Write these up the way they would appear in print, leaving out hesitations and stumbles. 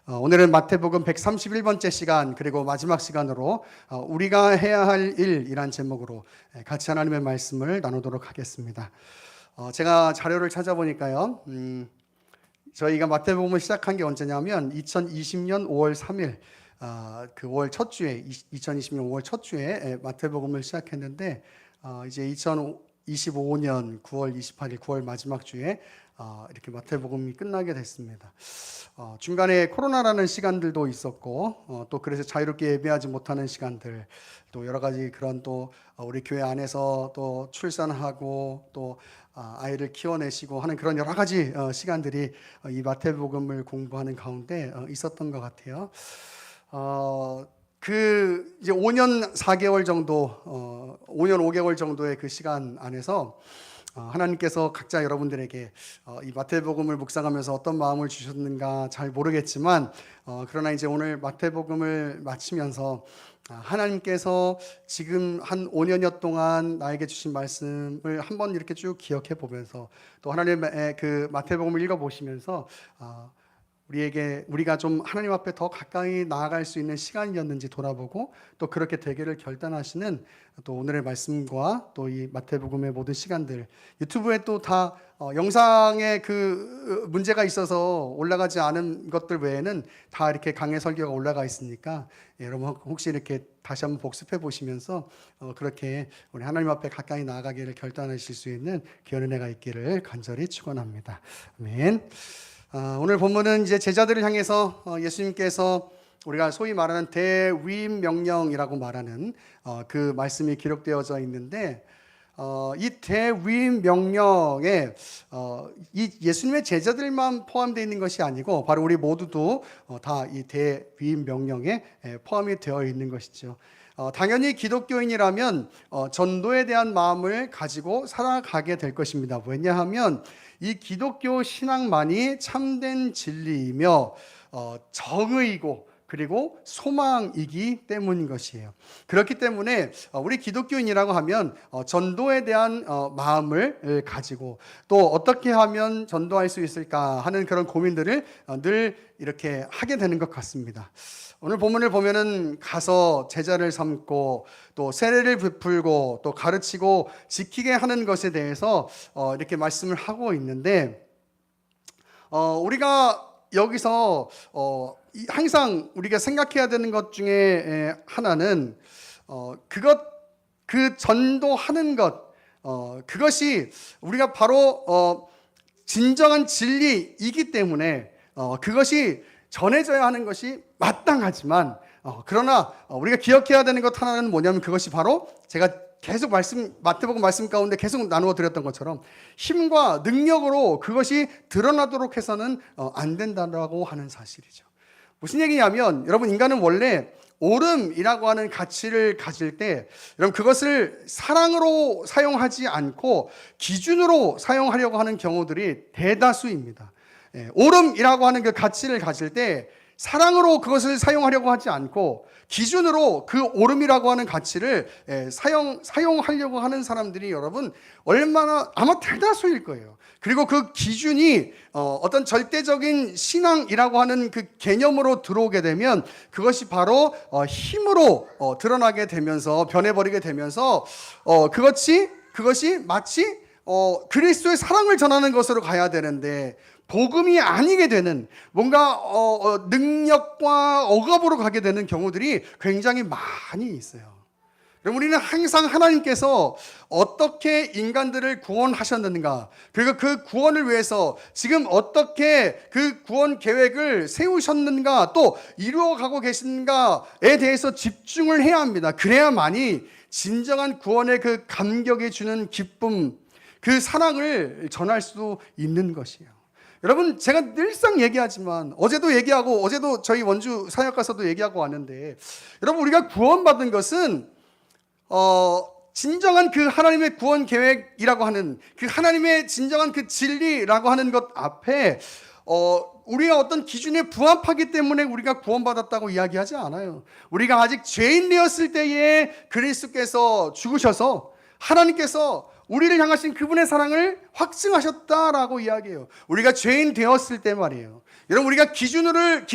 오늘은 마태복음 131번째 시간 그리고 마지막 시간으로 우리가 해야 할 일이란 제목으로 같이 하나님의 말씀을 나누도록 하겠습니다. 제가 자료를 찾아보니까요, 저희가 마태복음을 시작한 게 언제냐면 2020년 5월 3일 그 5월 첫 주에 2020년 5월 첫 주에 마태복음을 시작했는데 이제 2025년 9월 28일 9월 마지막 주에 이렇게 마태복음이 끝나게 됐습니다. 중간에 코로나라는 시간들도 있었고 또 그래서 자유롭게 예배하지 못하는 시간들, 또 여러 가지 그런 또 우리 교회 안에서 또 출산하고 또 아이를 키워내시고 하는 그런 여러 가지 시간들이 이 마태복음을 공부하는 가운데 있었던 것 같아요. 그 이제 5년 4개월 정도, 5년 5개월 정도의 그 시간 안에서 하나님께서 각자 여러분들에게 이 마태복음을 묵상하면서 어떤 마음을 주셨는가 잘 모르겠지만, 그러나 이제 오늘 마태복음을 마치면서 하나님께서 지금 한 5년여 동안 나에게 주신 말씀을 한번 이렇게 쭉 기억해 보면서, 또 하나님의 그 마태복음을 읽어 보시면서 우리가 좀 하나님 앞에 더 가까이 나아갈 수 있는 시간이었는지 돌아보고, 또 그렇게 되기를 결단하시는 또 오늘의 말씀과 또 이 마태복음의 모든 시간들, 유튜브에 또 다 영상에 그 문제가 있어서 올라가지 않은 것들 외에는 다 이렇게 강해 설교가 올라가 있으니까 여러분 혹시 이렇게 다시 한번 복습해 보시면서 그렇게 우리 하나님 앞에 가까이 나아가기를 결단하실 수 있는 귀한 은혜가 있기를 간절히 축원합니다. 아멘. 오늘 본문은 이제 제자들을 향해서 예수님께서 우리가 소위 말하는 대위임 명령이라고 말하는 그 말씀이 기록되어져 있는데, 이 대위임 명령에 이 예수님의 제자들만 포함되어 있는 것이 아니고 바로 우리 모두도 다 이 대위임 명령에 포함이 되어 있는 것이죠. 당연히 기독교인이라면 전도에 대한 마음을 가지고 살아가게 될 것입니다. 왜냐하면 이 기독교 신앙만이 참된 진리이며 정의이고 그리고 소망이기 때문인 것이에요. 그렇기 때문에 우리 기독교인이라고 하면 전도에 대한 마음을 가지고, 또 어떻게 하면 전도할 수 있을까 하는 그런 고민들을 늘 이렇게 하게 되는 것 같습니다. 오늘 본문을 보면은 가서 제자를 삼고 또 세례를 베풀고 또 가르치고 지키게 하는 것에 대해서 이렇게 말씀을 하고 있는데, 우리가 여기서 항상 우리가 생각해야 되는 것 중에 하나는 그 전도하는 것, 그것이 우리가 바로 진정한 진리이기 때문에 그것이 전해져야 하는 것이 마땅하지만, 그러나 우리가 기억해야 되는 것 하나는 뭐냐면, 그것이 바로 제가 계속 마태복음 말씀 가운데 계속 나누어 드렸던 것처럼 힘과 능력으로 그것이 드러나도록 해서는 안 된다라고 하는 사실이죠. 무슨 얘기냐면, 여러분, 인간은 원래 옳음이라고 하는 가치를 가질 때 여러분 그것을 사랑으로 사용하지 않고 기준으로 사용하려고 하는 경우들이 대다수입니다. 옳음이라고 하는 그 가치를 가질 때 사랑으로 그것을 사용하려고 하지 않고 기준으로 그 옳음이라고 하는 가치를 사용하려고 하는 사람들이 여러분 얼마나 아마 대다수일 거예요. 그리고 그 기준이 어떤 절대적인 신앙이라고 하는 그 개념으로 들어오게 되면 그것이 바로 힘으로 드러나게 되면서 변해버리게 되면서 그것이 마치 그리스도의 사랑을 전하는 것으로 가야 되는데 복음이 아니게 되는, 뭔가 능력과 억압으로 가게 되는 경우들이 굉장히 많이 있어요. 우리는 항상 하나님께서 어떻게 인간들을 구원하셨는가, 그리고 그 구원을 위해서 지금 어떻게 그 구원 계획을 세우셨는가, 또 이루어가고 계신가에 대해서 집중을 해야 합니다. 그래야만이 진정한 구원의 그 감격이 주는 기쁨, 그 사랑을 전할 수 있는 것이에요. 여러분, 제가 늘상 얘기하지만 어제도 저희 원주 사역 가서도 얘기하고 왔는데, 여러분, 우리가 구원받은 것은 진정한 그 하나님의 구원 계획이라고 하는 그 하나님의 진정한 그 진리라고 하는 것 앞에 우리가 어떤 기준에 부합하기 때문에 우리가 구원받았다고 이야기하지 않아요. 우리가 아직 죄인 되었을 때에 그리스도께서 죽으셔서 하나님께서 우리를 향하신 그분의 사랑을 확증하셨다라고 이야기해요. 우리가 죄인 되었을 때 말이에요. 여러분 우리가 기준을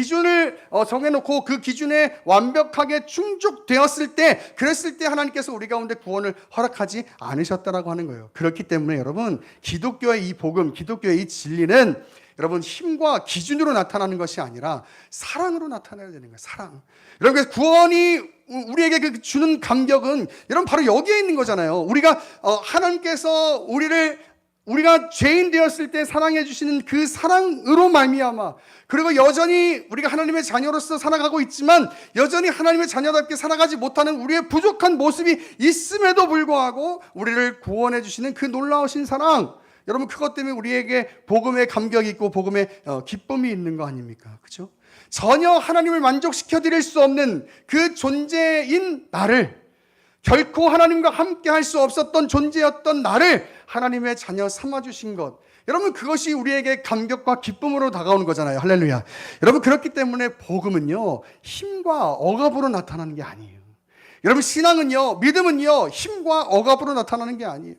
정해놓고 그 기준에 완벽하게 충족되었을 때, 그랬을 때 하나님께서 우리 가운데 구원을 허락하지 않으셨다라고 하는 거예요. 그렇기 때문에 여러분 기독교의 이 복음, 기독교의 이 진리는 여러분 힘과 기준으로 나타나는 것이 아니라 사랑으로 나타나야 되는 거예요. 사랑. 여러분 그래서 구원이 우리에게 그 주는 감격은 여러분 바로 여기에 있는 거잖아요. 우리가 하나님께서 우리가 죄인 되었을 때 사랑해 주시는 그 사랑으로 말미암아, 그리고 여전히 우리가 하나님의 자녀로서 살아가고 있지만 여전히 하나님의 자녀답게 살아가지 못하는 우리의 부족한 모습이 있음에도 불구하고 우리를 구원해 주시는 그 놀라우신 사랑, 여러분 그것 때문에 우리에게 복음의 감격이 있고 복음의 기쁨이 있는 거 아닙니까? 그렇죠? 전혀 하나님을 만족시켜 드릴 수 없는 그 존재인 나를, 결코 하나님과 함께 할 수 없었던 존재였던 나를 하나님의 자녀 삼아주신 것, 여러분 그것이 우리에게 감격과 기쁨으로 다가오는 거잖아요. 할렐루야. 여러분 그렇기 때문에 복음은요 힘과 억압으로 나타나는 게 아니에요. 여러분 신앙은요, 믿음은요 힘과 억압으로 나타나는 게 아니에요.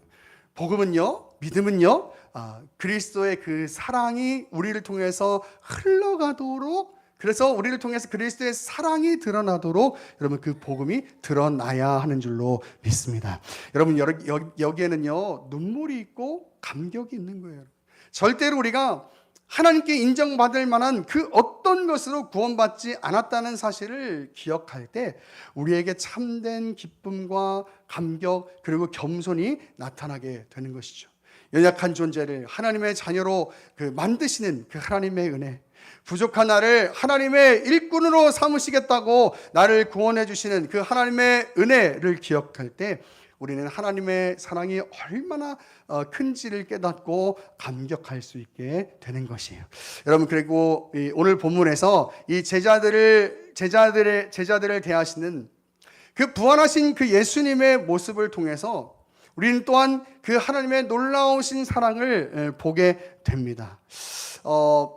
복음은요, 믿음은요 그리스도의 그 사랑이 우리를 통해서 흘러가도록, 그래서 우리를 통해서 그리스도의 사랑이 드러나도록 여러분 그 복음이 드러나야 하는 줄로 믿습니다. 여러분 여기에는요 눈물이 있고 감격이 있는 거예요. 절대로 우리가 하나님께 인정받을 만한 그 어떤 것으로 구원받지 않았다는 사실을 기억할 때 우리에게 참된 기쁨과 감격 그리고 겸손이 나타나게 되는 것이죠. 연약한 존재를 하나님의 자녀로 만드시는 그 하나님의 은혜, 부족한 나를 하나님의 일꾼으로 삼으시겠다고 나를 구원해 주시는 그 하나님의 은혜를 기억할 때 우리는 하나님의 사랑이 얼마나 큰지를 깨닫고 감격할 수 있게 되는 것이에요. 여러분 그리고 오늘 본문에서 이 제자들을 대하시는 그 부활하신 그 예수님의 모습을 통해서 우리는 또한 그 하나님의 놀라우신 사랑을 보게 됩니다.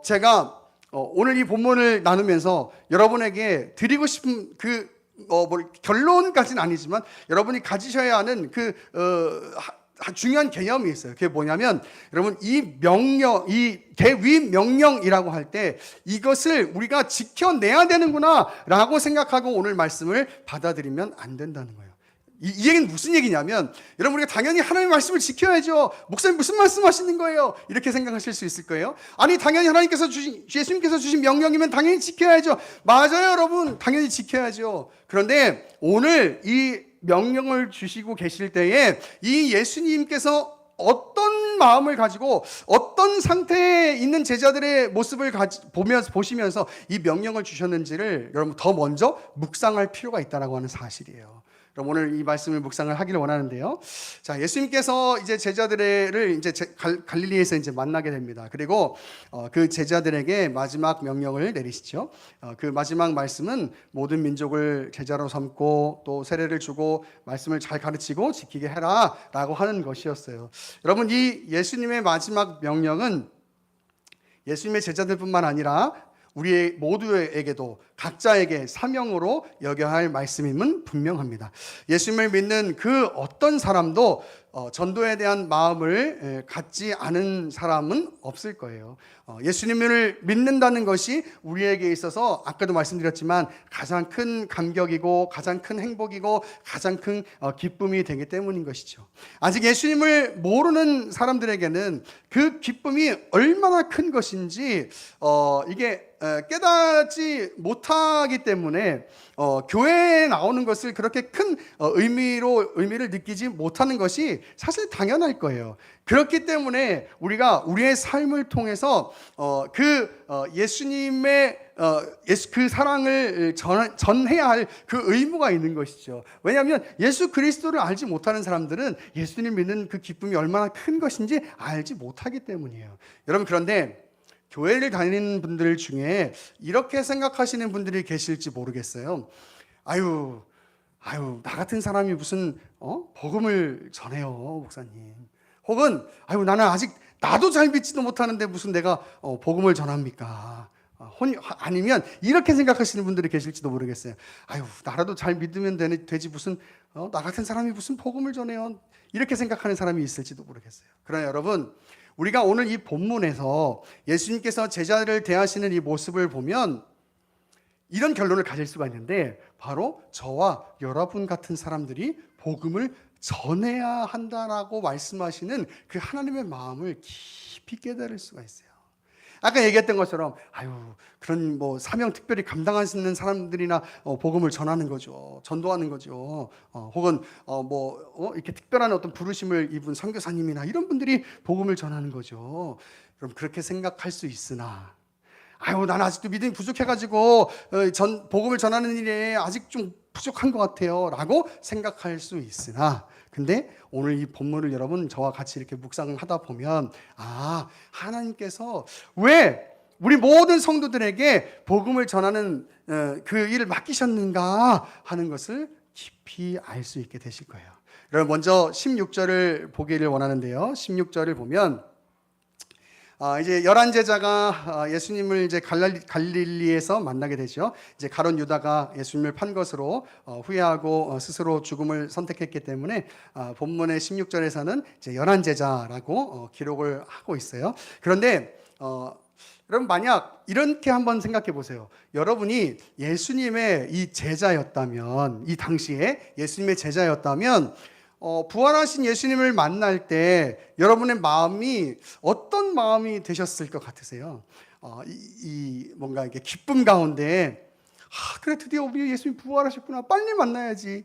제가 오늘 이 본문을 나누면서 여러분에게 드리고 싶은 결론까지는 아니지만 여러분이 가지셔야 하는 중요한 개념이 있어요. 그게 뭐냐면 여러분 이 대위 명령이라고 할 때 이것을 우리가 지켜내야 되는구나라고 생각하고 오늘 말씀을 받아들이면 안 된다는 거예요. 이 얘기는 무슨 얘기냐면 여러분 우리가 당연히 하나님의 말씀을 지켜야죠. 목사님 무슨 말씀하시는 거예요? 이렇게 생각하실 수 있을 거예요. 아니 당연히 예수님께서 주신 명령이면 당연히 지켜야죠. 맞아요 여러분, 당연히 지켜야죠. 그런데 오늘 이 명령을 주시고 계실 때에 이 예수님께서 어떤 마음을 가지고 어떤 상태에 있는 제자들의 모습을 보시면서 이 명령을 주셨는지를 여러분 더 먼저 묵상할 필요가 있다라고 하는 사실이에요. 그럼 오늘 이 말씀을 묵상을 하기를 원하는데요. 자, 예수님께서 이제 제자들을 이제 갈릴리에서 이제 만나게 됩니다. 그리고 그 제자들에게 마지막 명령을 내리시죠. 그 마지막 말씀은 모든 민족을 제자로 삼고 또 세례를 주고 말씀을 잘 가르치고 지키게 해라라고 하는 것이었어요. 여러분 이 예수님의 마지막 명령은 예수님의 제자들뿐만 아니라 우리 모두에게도 각자에게 사명으로 여겨야 할 말씀임은 분명합니다. 예수님을 믿는 그 어떤 사람도 전도에 대한 마음을 갖지 않은 사람은 없을 거예요. 예수님을 믿는다는 것이 우리에게 있어서 아까도 말씀드렸지만 가장 큰 감격이고 가장 큰 행복이고 가장 큰 기쁨이 되기 때문인 것이죠. 아직 예수님을 모르는 사람들에게는 그 기쁨이 얼마나 큰 것인지 이게 깨닫지 못하기 때문에 교회에 나오는 것을 그렇게 큰 의미를 느끼지 못하는 것이 사실 당연할 거예요. 그렇기 때문에 우리가 우리의 삶을 통해서 예수님의 그 사랑을 전해야 할 그 의무가 있는 것이죠. 왜냐하면 예수 그리스도를 알지 못하는 사람들은 예수님 믿는 그 기쁨이 얼마나 큰 것인지 알지 못하기 때문이에요. 여러분 그런데 교회를 다니는 분들 중에 이렇게 생각하시는 분들이 계실지 모르겠어요. 아유, 나 같은 사람이 무슨 복음을 전해요, 목사님. 혹은 나는 아직 나도 잘 믿지도 못하는데 무슨 내가 복음을 전합니까? 아니면 이렇게 생각하시는 분들이 계실지도 모르겠어요. 나라도 잘 믿으면 되지 무슨 나 같은 사람이 무슨 복음을 전해요? 이렇게 생각하는 사람이 있을지도 모르겠어요. 그러나 여러분, 우리가 오늘 이 본문에서 예수님께서 제자들을 대하시는 이 모습을 보면 이런 결론을 가질 수가 있는데, 바로 저와 여러분 같은 사람들이 복음을 전해야 한다라고 말씀하시는 그 하나님의 마음을 깊이 깨달을 수가 있어요. 아까 얘기했던 것처럼 그런 뭐 사명 특별히 감당하시는 사람들이나 복음을 전하는 거죠. 전도하는 거죠. 혹은 이렇게 특별한 어떤 부르심을 입은 선교사님이나 이런 분들이 복음을 전하는 거죠. 그럼 그렇게 생각할 수 있으나, 난 아직도 믿음이 부족해가지고 복음을 전하는 일에 아직 좀 부족한 것 같아요 라고 생각할 수 있으나, 근데 오늘 이 본문을 여러분 저와 같이 이렇게 묵상을 하다 보면 하나님께서 왜 우리 모든 성도들에게 복음을 전하는 그 일을 맡기셨는가 하는 것을 깊이 알 수 있게 되실 거예요. 여러분 먼저 16절을 보기를 원하는데요. 16절을 보면 이제 11제자가 예수님을 이제 갈릴리에서 만나게 되죠. 이제 가룟 유다가 예수님을 판 것으로 후회하고 스스로 죽음을 선택했기 때문에 본문의 16절에서는 이제 11제자라고 기록을 하고 있어요. 그런데 여러분 만약 이렇게 한번 생각해 보세요. 여러분이 예수님의 이 제자였다면, 이 당시에 예수님의 제자였다면 부활하신 예수님을 만날 때 여러분의 마음이 어떤 마음이 되셨을 것 같으세요? 뭔가 이게 기쁨 가운데 그래 드디어 우리 예수님 부활하셨구나, 빨리 만나야지.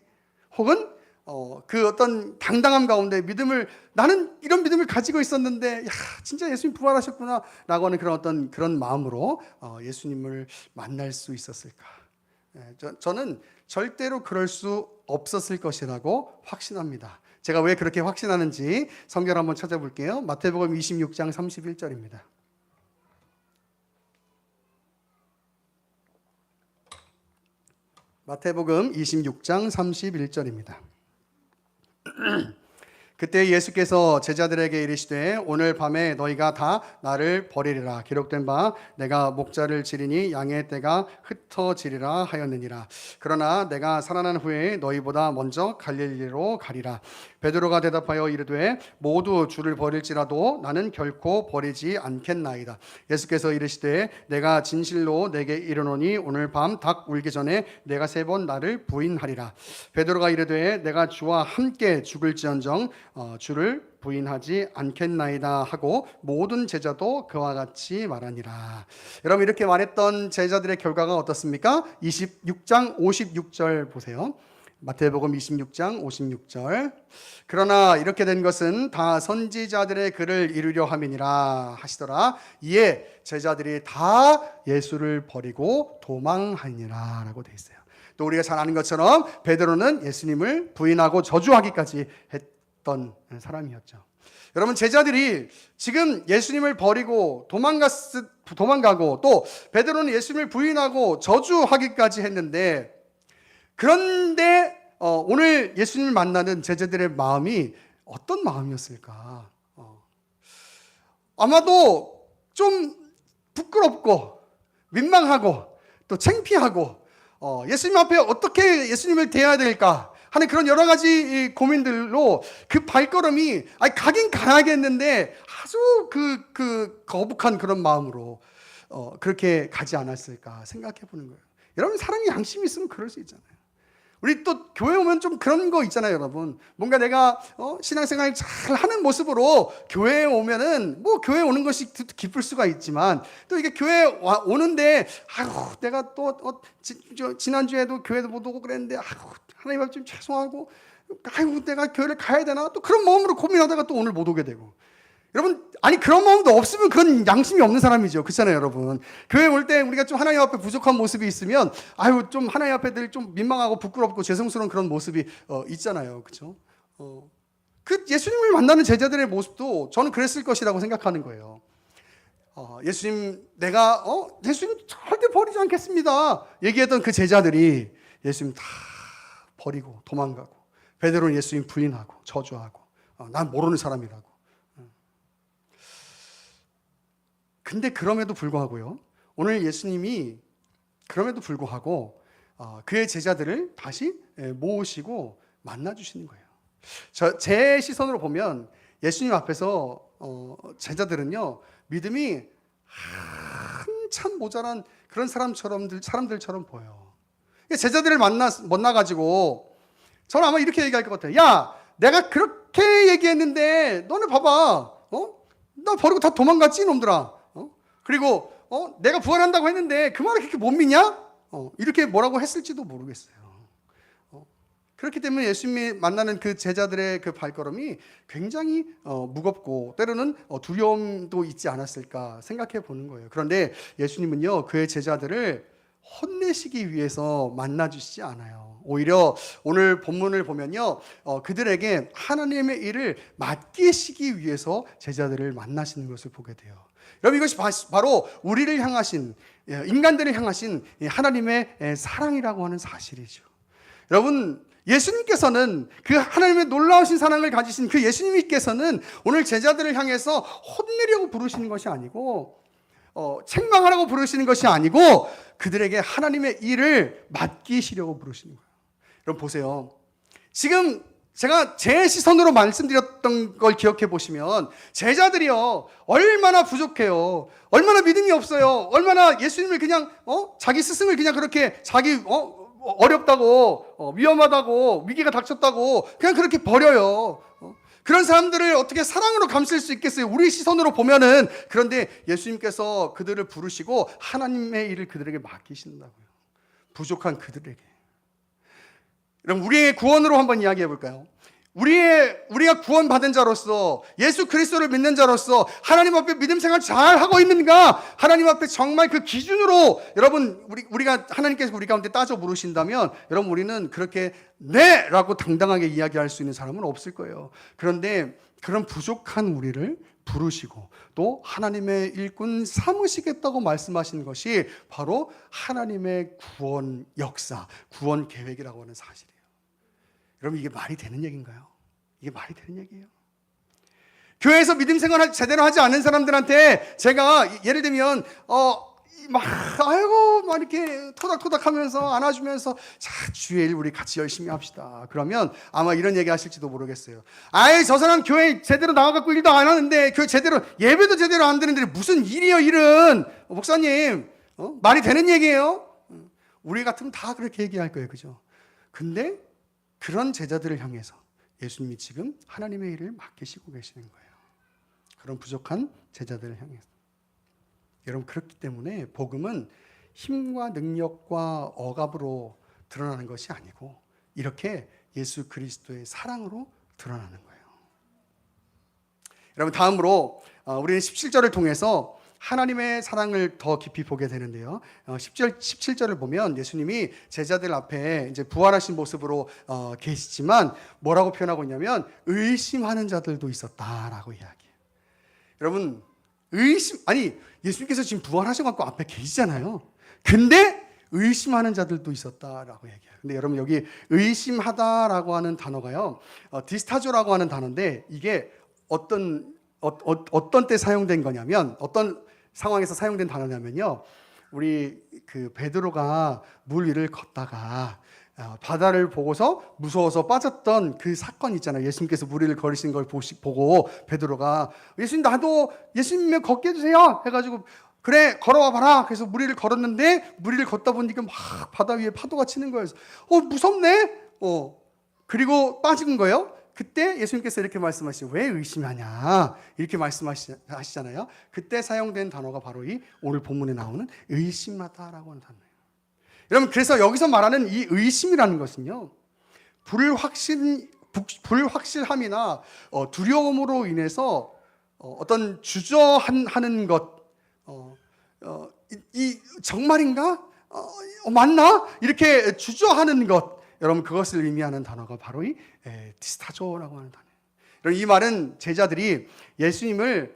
혹은 그 어떤 당당함 가운데 나는 이런 믿음을 가지고 있었는데 진짜 예수님 부활하셨구나 라고 하는 그런 마음으로 예수님을 만날 수 있었을까? 저는 절대로 그럴 수 없었을 것이라고 확신합니다. 제가 왜 그렇게 확신하는지 성경 한번 찾아볼게요. 마태복음 26장 31절입니다. 마태복음 26장 31절입니다. 그때 예수께서 제자들에게 이르시되 오늘 밤에 너희가 다 나를 버리리라. 기록된 바 내가 목자를 지리니 양의 떼가 흩어지리라 하였느니라. 그러나 내가 살아난 후에 너희보다 먼저 갈릴리로 가리라. 베드로가 대답하여 이르되 모두 주를 버릴지라도 나는 결코 버리지 않겠나이다. 예수께서 이르시되 내가 진실로 내게 이르노니 오늘 밤 닭 울기 전에 내가 3번 나를 부인하리라. 베드로가 이르되 내가 주와 함께 죽을지언정 주를 부인하지 않겠나이다 하고 모든 제자도 그와 같이 말하니라. 여러분 이렇게 말했던 제자들의 결과가 어떻습니까? 26장 56절 보세요. 마태복음 26장 56절. 그러나 이렇게 된 것은 다 선지자들의 글을 이루려 함이니라 하시더라. 이에 제자들이 다 예수를 버리고 도망하니라 라고 되어 있어요. 또 우리가 잘 아는 것처럼 베드로는 예수님을 부인하고 저주하기까지 했던 사람이었죠. 여러분 제자들이 지금 예수님을 버리고 도망가고 또 베드로는 예수님을 부인하고 저주하기까지 했는데, 그런데 오늘 예수님을 만나는 제자들의 마음이 어떤 마음이었을까? 아마도 좀 부끄럽고 민망하고 또 창피하고 예수님 앞에 어떻게 예수님을 대해야 될까 하는 그런 여러 가지 고민들로 그 발걸음이 가긴 가야겠는데 아주 그 거북한 그런 마음으로 그렇게 가지 않았을까 생각해 보는 거예요. 여러분 사람이 양심이 있으면 그럴 수 있잖아요. 우리 또 교회 오면 좀 그런 거 있잖아요, 여러분. 뭔가 내가 신앙생활 잘 하는 모습으로 교회에 오면은 뭐 교회 오는 것이 기쁠 수가 있지만, 또 이게 교회 오는데 내가 또 지난주에도 교회도 못 오고 그랬는데 하나님 앞에 좀 죄송하고 내가 교회를 가야 되나, 또 그런 마음으로 고민하다가 또 오늘 못 오게 되고. 여러분 그런 마음도 없으면 그건 양심이 없는 사람이죠. 그렇잖아요, 여러분. 교회 올 때 우리가 좀 하나님 앞에 부족한 모습이 있으면 좀 하나님 앞에 늘 좀 민망하고 부끄럽고 죄송스러운 그런 모습이 있잖아요. 그렇죠? 그 예수님을 만나는 제자들의 모습도 저는 그랬을 것이라고 생각하는 거예요. 예수님 절대 버리지 않겠습니다 얘기했던 그 제자들이 예수님 다 버리고 도망가고, 베드로는 예수님 부인하고 저주하고 난 모르는 사람이라고. 근데 그럼에도 불구하고요, 오늘 예수님이 그럼에도 불구하고 그의 제자들을 다시 모으시고 만나주시는 거예요. 제 시선으로 보면 예수님 앞에서 제자들은요 믿음이 한참 모자란 그런 사람들처럼 보여. 제자들을 만나가지고 저는 아마 이렇게 얘기할 것 같아요. 야, 내가 그렇게 얘기했는데 너네 봐봐, 나 버리고 다 도망갔지 놈들아. 그리고 내가 부활한다고 했는데 그 말을 그렇게 못 믿냐? 이렇게 뭐라고 했을지도 모르겠어요. 그렇기 때문에 예수님이 만나는 그 제자들의 그 발걸음이 굉장히 무겁고 때로는 두려움도 있지 않았을까 생각해 보는 거예요. 그런데 예수님은요 그의 제자들을 혼내시기 위해서 만나주시지 않아요. 오히려 오늘 본문을 보면요 그들에게 하나님의 일을 맡기시기 위해서 제자들을 만나시는 것을 보게 돼요. 여러분 이것이 바로 우리를 향하신 인간들을 향하신 하나님의 사랑이라고 하는 사실이죠. 여러분 예수님께서는 그 하나님의 놀라우신 사랑을 가지신 그 예수님께서는 오늘 제자들을 향해서 혼내려고 부르시는 것이 아니고 책망하라고 부르시는 것이 아니고 그들에게 하나님의 일을 맡기시려고 부르시는 거예요. 여러분 보세요. 지금 제가 제 시선으로 말씀드렸던 걸 기억해 보시면 제자들이요 얼마나 부족해요. 얼마나 믿음이 없어요. 얼마나 예수님을 그냥 자기 스승을 그냥 그렇게 자기 어렵다고 위험하다고 위기가 닥쳤다고 그냥 그렇게 버려요. 그런 사람들을 어떻게 사랑으로 감쓸 수 있겠어요? 우리 시선으로 보면은. 그런데 예수님께서 그들을 부르시고 하나님의 일을 그들에게 맡기신다고요. 부족한 그들에게. 그럼 우리의 구원으로 한번 이야기해 볼까요? 우리가 구원받은 자로서 예수 그리스도를 믿는 자로서 하나님 앞에 믿음 생활 잘 하고 있는가? 하나님 앞에 정말 그 기준으로 여러분 우리가 하나님께서 우리 가운데 따져 물으신다면 여러분 우리는 그렇게 네라고 당당하게 이야기할 수 있는 사람은 없을 거예요. 그런데 그런 부족한 우리를 부르시고 또 하나님의 일꾼 삼으시겠다고 말씀하신 것이 바로 하나님의 구원 역사, 구원 계획이라고 하는 사실이에요. 여러분 이게 말이 되는 얘기인가요? 이게 말이 되는 얘기예요. 교회에서 믿음 생활을 제대로 하지 않는 사람들한테 제가 예를 들면 막 이렇게 토닥토닥하면서 안아주면서 자 주의 일 우리 같이 열심히 합시다. 그러면 아마 이런 얘기 하실지도 모르겠어요. 저 사람 교회 제대로 나와갖고 일도 안 하는데 교회 제대로 예배도 제대로 안 드는데 무슨 일이요 일은 목사님 말이 되는 얘기예요? 우리 같으면 다 그렇게 얘기할 거예요, 그죠? 근데 그런 제자들을 향해서 예수님이 지금 하나님의 일을 맡기시고 계시는 거예요. 그런 부족한 제자들을 향해서. 여러분 그렇기 때문에 복음은 힘과 능력과 억압으로 드러나는 것이 아니고 이렇게 예수 그리스도의 사랑으로 드러나는 거예요. 여러분 다음으로 우리는 17절을 통해서 하나님의 사랑을 더 깊이 보게 되는데요. 17절을 보면 예수님이 제자들 앞에 이제 부활하신 모습으로 계시지만 뭐라고 표현하고 있냐면 의심하는 자들도 있었다라고 이야기해요. 여러분 예수님께서 지금 부활하셔갖고 앞에 계시잖아요. 근데 의심하는 자들도 있었다라고 얘기해요. 근데 여러분 여기 의심하다라고 하는 단어가요, 디스타조라고 하는 단어인데 이게 어떤 때 사용된 거냐면 어떤 상황에서 사용된 단어냐면요, 우리 그 베드로가 물 위를 걷다가 바다를 보고서 무서워서 빠졌던 그 사건 있잖아요. 예수님께서 물 위를 걸으신 걸 보고 베드로가 예수님 나도 예수님을 걷게 해주세요 해가지고 그래 걸어와 봐라. 그래서 물 위를 걸었는데 물 위를 걷다 보니까 막 바다 위에 파도가 치는 거예요. 무섭네. 그리고 빠진 거예요. 그때 예수님께서 이렇게 말씀하시죠. 왜 의심하냐 이렇게 말씀하시잖아요. 그때 사용된 단어가 바로 이 오늘 본문에 나오는 의심하다라고 하는 단어예요. 여러분 그래서 여기서 말하는 이 의심이라는 것은요, 불확실함이나 두려움으로 인해서 어떤 주저하는 것, 이 정말인가? 맞나? 이렇게 주저하는 것, 여러분 그것을 의미하는 단어가 바로 이 디스타조라고 하는 단어예요. 여러분 이 말은 제자들이 예수님을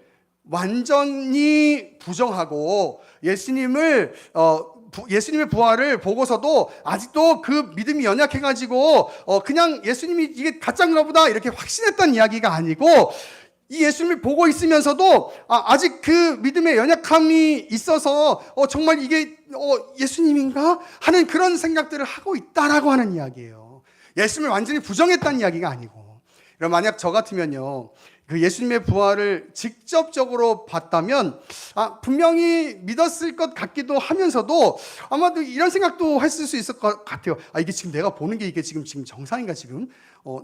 완전히 부정하고 예수님의 부활을 보고서도 아직도 그 믿음이 연약해가지고 그냥 예수님이 이게 가짜인가 보다 이렇게 확신했던 이야기가 아니고, 이 예수님을 보고 있으면서도 아직 그 믿음의 연약함이 있어서 정말 이게 예수님인가 하는 그런 생각들을 하고 있다라고 하는 이야기예요. 예수님을 완전히 부정했다는 이야기가 아니고. 그럼 만약 저 같으면요, 그 예수님의 부활을 직접적으로 봤다면 분명히 믿었을 것 같기도 하면서도 아마도 이런 생각도 했을 수 있을 것 같아요. 이게 지금 내가 보는 게 이게 지금 정상인가 지금?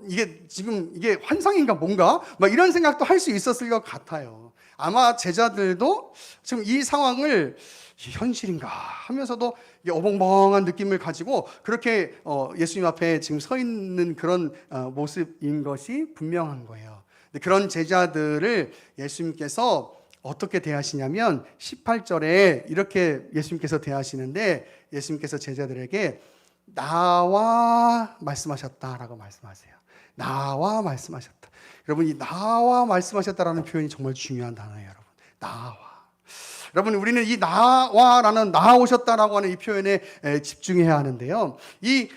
이게 환상인가 뭔가? 막 이런 생각도 할 수 있었을 것 같아요. 아마 제자들도 지금 이 상황을 현실인가 하면서도 어벙벙한 느낌을 가지고 그렇게 예수님 앞에 지금 서 있는 그런 모습인 것이 분명한 거예요. 그런 제자들을 예수님께서 어떻게 대하시냐면 18절에 이렇게 예수님께서 대하시는데, 예수님께서 제자들에게 나와 말씀하셨다라고 말씀하세요. 나와 말씀하셨다. 여러분, 이 나와 말씀하셨다라는 표현이 정말 중요한 단어예요. 여러분, 나와. 여러분, 우리는 이 나와라는 나오셨다라고 하는 이 표현에 집중해야 하는데요. 이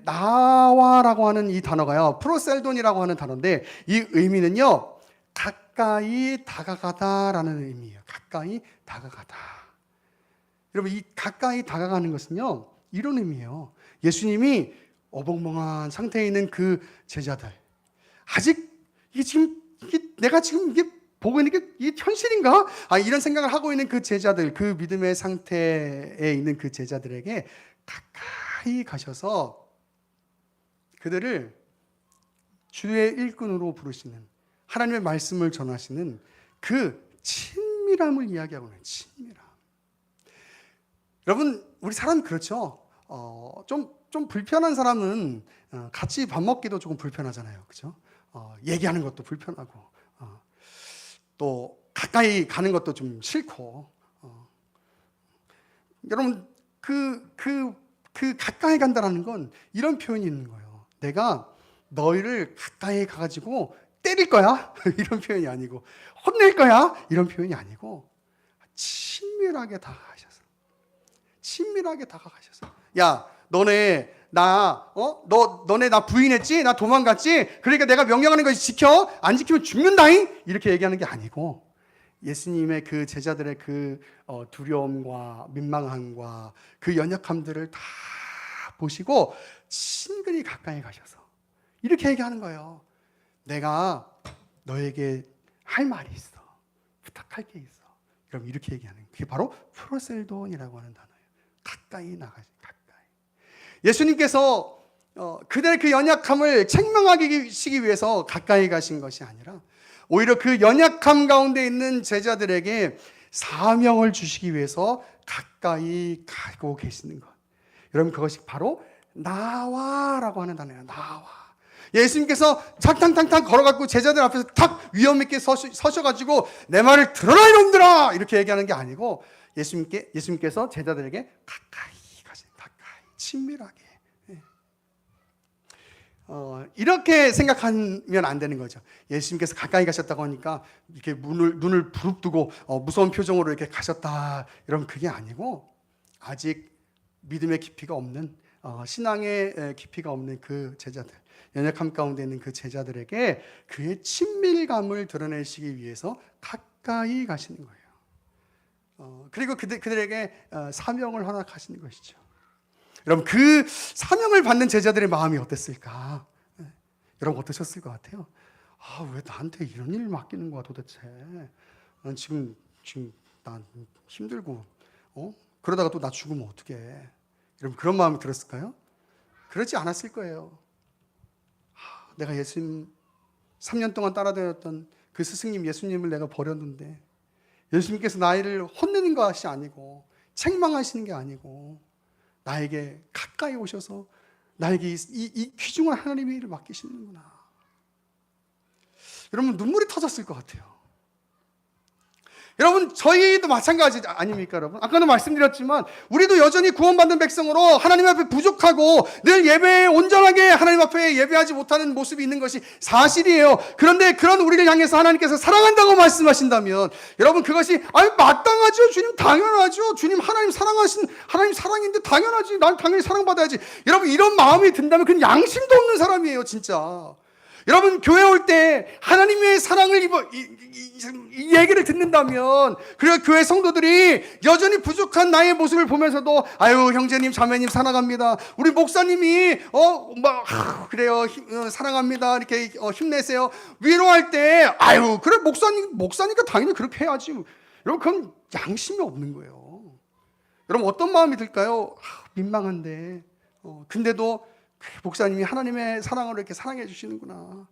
나와라고 하는 이 단어가요, 프로셀돈이라고 하는 단어인데, 이 의미는요, 가까이 다가가다라는 의미예요. 가까이 다가가다. 여러분, 이 가까이 다가가는 것은요, 이런 의미예요. 예수님이 어벙벙한 상태에 있는 그 제자들, 아직 내가 지금 보고 있는 게 이게 현실인가? 이런 생각을 하고 있는 그 제자들, 그 믿음의 상태에 있는 그 제자들에게 가까이 가셔서 그들을 주의 일꾼으로 부르시는, 하나님의 말씀을 전하시는 그 친밀함을 이야기하고 있는 친밀함. 여러분, 우리 사람 그렇죠? 좀 불편한 사람은 같이 밥 먹기도 조금 불편하잖아요. 그렇죠? 얘기하는 것도 불편하고, 또 가까이 가는 것도 좀 싫고. 여러분, 그 가까이 간다라는 건 이런 표현이 있는 거예요. 내가 너희를 가까이 가가지고 때릴 거야 이런 표현이 아니고, 혼낼 거야 이런 표현이 아니고, 친밀하게 다가가셔서, 친밀하게 다가가셔서, 야, 너네 나 부인했지? 나 도망갔지? 그러니까 내가 명령하는 거 지켜? 안 지키면 죽는다잉? 이렇게 얘기하는 게 아니고, 예수님의 그 제자들의 그 두려움과 민망함과 그 연약함들을 다 보시고 친근히 가까이 가셔서 이렇게 얘기하는 거예요. 내가 너에게 할 말이 있어. 부탁할 게 있어. 그럼 이렇게 얘기하는 거예요. 그게 바로 프로셀돈이라고 하는 단어예요. 가까이 나가시. 예수님께서 그들의 그 연약함을 책망하시기 위해서 가까이 가신 것이 아니라, 오히려 그 연약함 가운데 있는 제자들에게 사명을 주시기 위해서 가까이 가고 계시는 것. 여러분, 그것이 바로 나와라고 하는 단어예요. 나와. 예수님께서 탁탕탕탕 걸어갖고 제자들 앞에서 탁 위험 있게 서셔가지고 내 말을 들어라 이놈들아 이렇게 얘기하는 게 아니고, 예수님께서 제자들에게 가까이 친밀하게. 이렇게 생각하면 안 되는 거죠. 예수님께서 가까이 가셨다고 하니까 이렇게 눈을 부릅뜨고 무서운 표정으로 이렇게 가셨다, 이러면 그게 아니고, 아직 믿음의 깊이가 없는, 신앙의 깊이가 없는 그 제자들, 연약함 가운데 있는 그 제자들에게 그의 친밀감을 드러내시기 위해서 가까이 가시는 거예요. 그리고 그들에게 사명을 허락하시는 것이죠. 여러분, 그 사명을 받는 제자들의 마음이 어땠을까? 여러분, 어떠셨을 것 같아요? 왜 나한테 이런 일을 맡기는 거야 도대체? 난 지금 난 힘들고, 그러다가 또 나 죽으면 어떡해? 여러분, 그런 마음이 들었을까요? 그러지 않았을 거예요. 내가 예수님 3년 동안 따라다녔던 그 스승님 예수님을 내가 버렸는데, 예수님께서 나를 혼내는 것이 아니고 책망하시는 게 아니고 나에게 가까이 오셔서 나에게 이 귀중한 하나님의 일을 맡기시는구나. 여러분, 눈물이 터졌을 것 같아요. 여러분, 저희도 마찬가지 아닙니까, 여러분? 아까도 말씀드렸지만 우리도 여전히 구원받는 백성으로 하나님 앞에 부족하고 늘 예배에 온전하게 하나님 앞에 예배하지 못하는 모습이 있는 것이 사실이에요. 그런데 그런 우리를 향해서 하나님께서 사랑한다고 말씀하신다면, 여러분, 그것이 마땅하죠. 주님 당연하죠. 주님 하나님 사랑인데 당연하지. 난 당연히 사랑받아야지. 여러분, 이런 마음이 든다면 그건 양심도 없는 사람이에요, 진짜. 여러분, 교회 올 때 하나님의 사랑을 이 얘기를 듣는다면, 그리고 교회 성도들이 여전히 부족한 나의 모습을 보면서도 아유, 형제님 자매님 사랑합니다, 우리 목사님이 그래요, 사랑합니다, 이렇게 힘내세요, 위로할 때 아유, 그래, 목사니까 당연히 그렇게 해야지. 여러분, 그건 양심이 없는 거예요. 여러분, 어떤 마음이 들까요? 민망한데 근데도 목사님이 하나님의 사랑으로 이렇게 사랑해 주시는구나.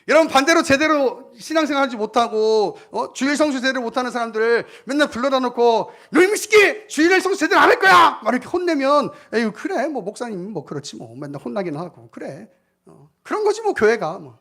여러분, 반대로 제대로 신앙생활 하지 못하고 주일 성수 제대로 못하는 사람들을 맨날 불러다 놓고 너희 새끼 주일 성수 제대로 안 할 거야! 막 이렇게 혼내면 에휴, 그래, 뭐 목사님 뭐 그렇지, 뭐 맨날 혼나기는 하고 그래, 그런 거지 뭐 교회가 뭐.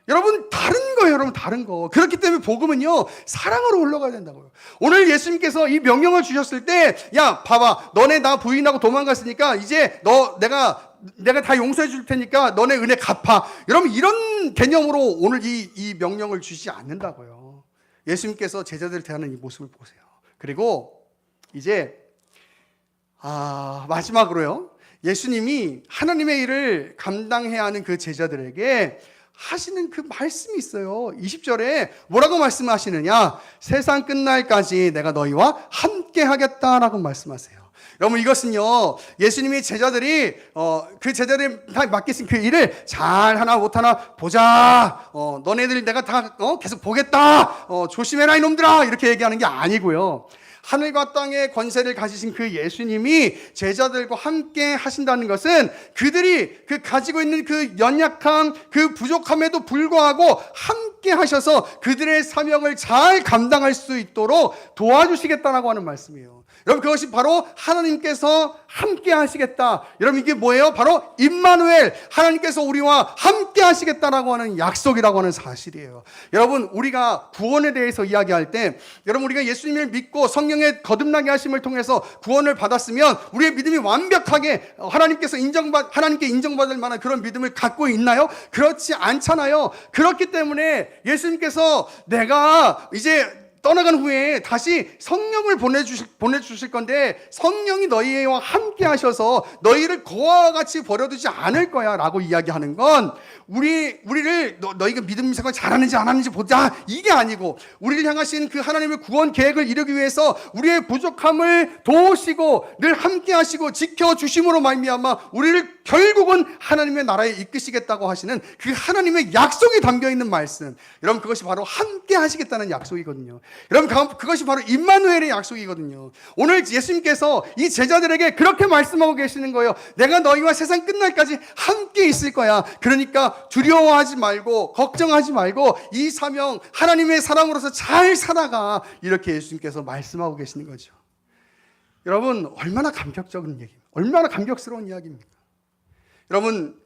여러분, 다른 거예요. 여러분, 다른 거. 그렇기 때문에 복음은요, 사랑으로 흘러가야 된다고요. 오늘 예수님께서 이 명령을 주셨을 때, 야, 봐봐, 너네 나 부인하고 도망갔으니까 이제 내가 다 용서해 줄 테니까 너네 은혜 갚아. 여러분, 이런 개념으로 오늘 이 명령을 주시지 않는다고요. 예수님께서 제자들을 대하는 이 모습을 보세요. 그리고 이제 마지막으로요, 예수님이 하나님의 일을 감당해야 하는 그 제자들에게 하시는 그 말씀이 있어요. 20절에 뭐라고 말씀하시느냐? 세상 끝날까지 내가 너희와 함께 하겠다라고 말씀하세요. 여러분, 이것은요, 예수님이 제자들이 그 제자들이 맡기신 그 일을 잘하나 못하나 보자, 너네들 내가 다 계속 보겠다, 조심해라 이놈들아, 이렇게 얘기하는 게 아니고요, 하늘과 땅의 권세를 가지신 그 예수님이 제자들과 함께 하신다는 것은 그들이 가지고 있는 그 연약함, 그 부족함에도 불구하고 함께 하셔서 그들의 사명을 잘 감당할 수 있도록 도와주시겠다라고 하는 말씀이에요. 여러분, 그것이 바로 하나님께서 함께 하시겠다. 여러분, 이게 뭐예요? 바로 임마누엘, 하나님께서 우리와 함께 하시겠다라고 하는 약속이라고 하는 사실이에요. 여러분, 우리가 구원에 대해서 이야기할 때, 여러분, 우리가 예수님을 믿고 성령의 거듭나게 하심을 통해서 구원을 받았으면 우리의 믿음이 완벽하게 하나님께 인정받을 만한 그런 믿음을 갖고 있나요? 그렇지 않잖아요. 그렇기 때문에 예수님께서 내가 이제 떠나간 후에 다시 성령을 보내주실 건데, 성령이 너희와 함께 하셔서 너희를 고아와 같이 버려두지 않을 거야 라고 이야기하는 건, 우리를 너희가 믿음 생활 잘하는지 안 하는지 보자, 이게 아니고, 우리를 향하신 그 하나님의 구원 계획을 이루기 위해서 우리의 부족함을 도우시고 늘 함께 하시고 지켜주심으로 말미암아 우리를 결국은 하나님의 나라에 이끄시겠다고 하시는 그 하나님의 약속이 담겨있는 말씀, 여러분, 그것이 바로 함께 하시겠다는 약속이거든요. 여러분, 그것이 바로 임마누엘의 약속이거든요. 오늘 예수님께서 이 제자들에게 그렇게 말씀하고 계시는 거예요. 내가 너희와 세상 끝날까지 함께 있을 거야. 그러니까 두려워하지 말고 걱정하지 말고 이 사명 하나님의 사랑으로서 잘 살아가, 이렇게 예수님께서 말씀하고 계시는 거죠. 여러분, 얼마나 감격적인 얘기입니까? 얼마나 감격스러운 이야기입니까? 여러분,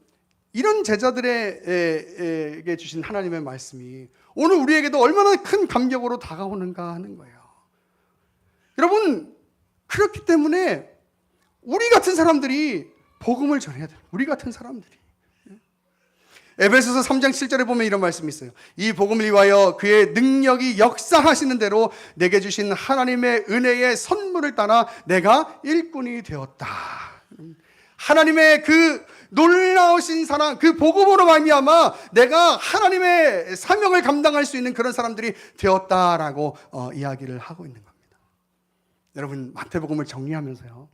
이런 제자들에게 주신 하나님의 말씀이 오늘 우리에게도 얼마나 큰 감격으로 다가오는가 하는 거예요. 여러분, 그렇기 때문에 우리 같은 사람들이 복음을 전해야 돼요. 우리 같은 사람들이. 에베소서 3장 7절에 보면 이런 말씀이 있어요. 이 복음을 위하여 그의 능력이 역사하시는 대로 내게 주신 하나님의 은혜의 선물을 따라 내가 일꾼이 되었다. 하나님의 그 놀라우신 사랑, 그 복음으로 말미암아 내가 하나님의 사명을 감당할 수 있는 그런 사람들이 되었다라고 이야기를 하고 있는 겁니다. 여러분, 마태복음을 정리하면서요,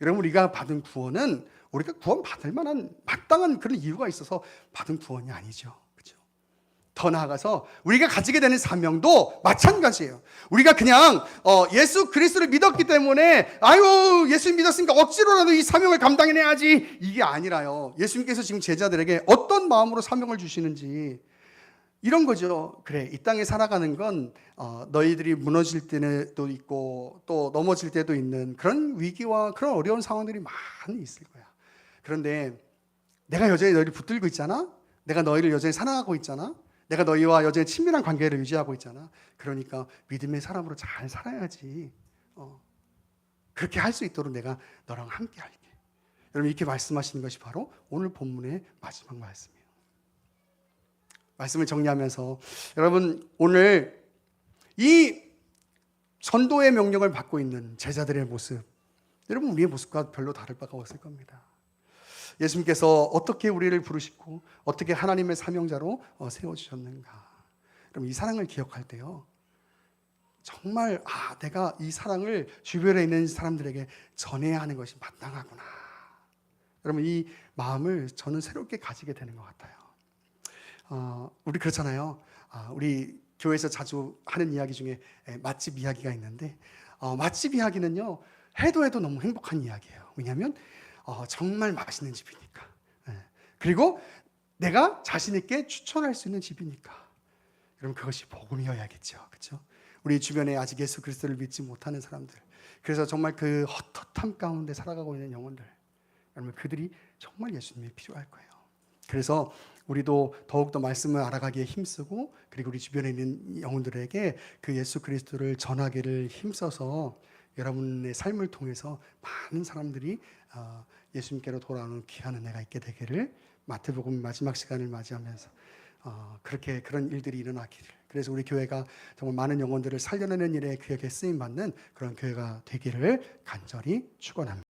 여러분, 우리가 받은 구원은 우리가 구원 받을 만한 마땅한 그런 이유가 있어서 받은 구원이 아니죠. 그렇죠? 더 나아가서 우리가 가지게 되는 사명도 마찬가지예요. 우리가 그냥 예수 그리스도를 믿었기 때문에 아유, 예수 믿었으니까 억지로라도 이 사명을 감당해내야지, 이게 아니라요, 예수님께서 지금 제자들에게 어떤 마음으로 사명을 주시는지 이런 거죠. 그래, 이 땅에 살아가는 건 너희들이 무너질 때도 있고 또 넘어질 때도 있는 그런 위기와 그런 어려운 상황들이 많이 있을 거야. 그런데 내가 여전히 너희를 붙들고 있잖아. 내가 너희를 여전히 사랑하고 있잖아. 내가 너희와 여전히 친밀한 관계를 유지하고 있잖아. 그러니까 믿음의 사람으로 잘 살아야지. 그렇게 할 수 있도록 내가 너랑 함께 할게. 여러분, 이렇게 말씀하시는 것이 바로 오늘 본문의 마지막 말씀이에요. 말씀을 정리하면서, 여러분, 오늘 이 전도의 명령을 받고 있는 제자들의 모습, 여러분, 우리의 모습과 별로 다를 바가 없을 겁니다. 예수님께서 어떻게 우리를 부르시고 어떻게 하나님의 사명자로 세워주셨는가. 그럼 이 사랑을 기억할 때요, 정말 내가 이 사랑을 주변에 있는 사람들에게 전해야 하는 것이 마땅하구나. 여러분, 이 마음을 저는 새롭게 가지게 되는 것 같아요. 우리 그렇잖아요. 우리 교회에서 자주 하는 이야기 중에 맛집 이야기가 있는데, 맛집 이야기는요, 해도 너무 행복한 이야기예요. 왜냐하면 정말 맛있는 집이니까. 그리고 내가 자신 있게 추천할 수 있는 집이니까. 여러분, 그것이 복음이어야겠죠, 그렇죠? 우리 주변에 아직 예수 그리스도를 믿지 못하는 사람들, 그래서 정말 그 헛헛함 가운데 살아가고 있는 영혼들, 여러분, 그들이 정말 예수님이 필요할 거예요. 그래서 우리도 더욱더 말씀을 알아가기에 힘쓰고, 그리고 우리 주변에 있는 영혼들에게 그 예수 그리스도를 전하기를 힘써서 여러분의 삶을 통해서 많은 사람들이 예수님께로 돌아오는 귀한 은혜가 있게 되기를, 마태복음 마지막 시간을 맞이하면서 그런 일들이 일어나기를, 그래서 우리 교회가 정말 많은 영혼들을 살려내는 일에 귀하게 쓰임받는 그런 교회가 되기를 간절히 축원합니다.